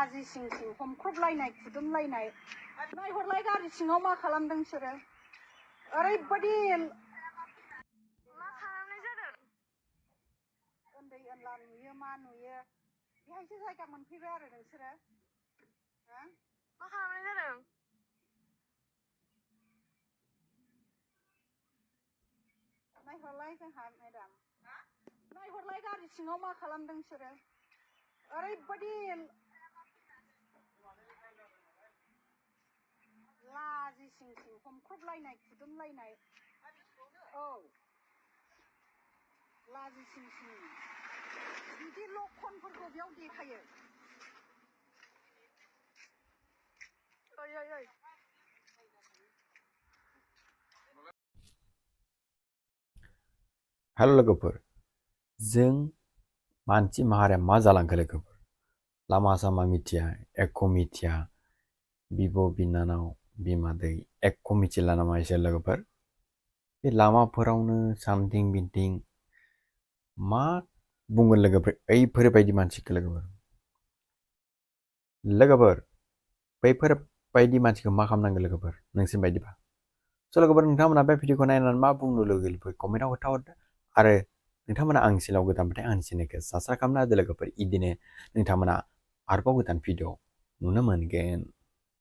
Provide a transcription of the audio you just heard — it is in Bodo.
लाजि सिं सिं हमख्रबलायनाय खुदुमलायनाय नायहरलाय गारि सिङाव मा खालामदों बिसोरो ओरैबायदि मा खालामनाय जादों उन्दै उनला नुयो मा नुयो बेहायसो जायगा मोनफैबाय आरो नोंसोरो मा खालामनाय जादों नायहरलाय जोंहा मेडाम नायहरलाय गारि सिङाव मा खालामदों बिसोरो ओरैबायदि लाजि सिं सिं हमख्रबलायनाय खुदुमलायनाय औ लाजि सिं सिं बिदि लक्षणफोरखौ बेयाव देखायो ओइ ओइ ओइ हेल' लोगोफोर जों मानसि माहारिया मा जालांखो लोगोफोर लामा सामा मिथिया एख' मिथिया बिब' बिनानाव बिमादै एख' मिथिला नामा एसे लोगोफोर बे लामाफोरावनो सामथिं बिथिं मा बुंगोन लोगोफोर बैफोरबायदि मानसिखौ लोगोफोर बैफोरबायदि मानसिखौ मा खालामनांगौ लोगोफोर नोंसिनि बायदिबा स' लोगोफोर नोंथांमोना बे भिडिअखौ नायनानै मा बुंनो लुगैयो कमेन्टआव खोन्थाहरदो आरो नोंथांमोना आंनि चेनेलाव गोदानबाथाय आंनि चेनेलखौ साबस्क्राइब खालामना होदो लोगोफोर इदिनो नोंथांमोना आरोबाव गोदान भिडिअ नुनो मोनगोन।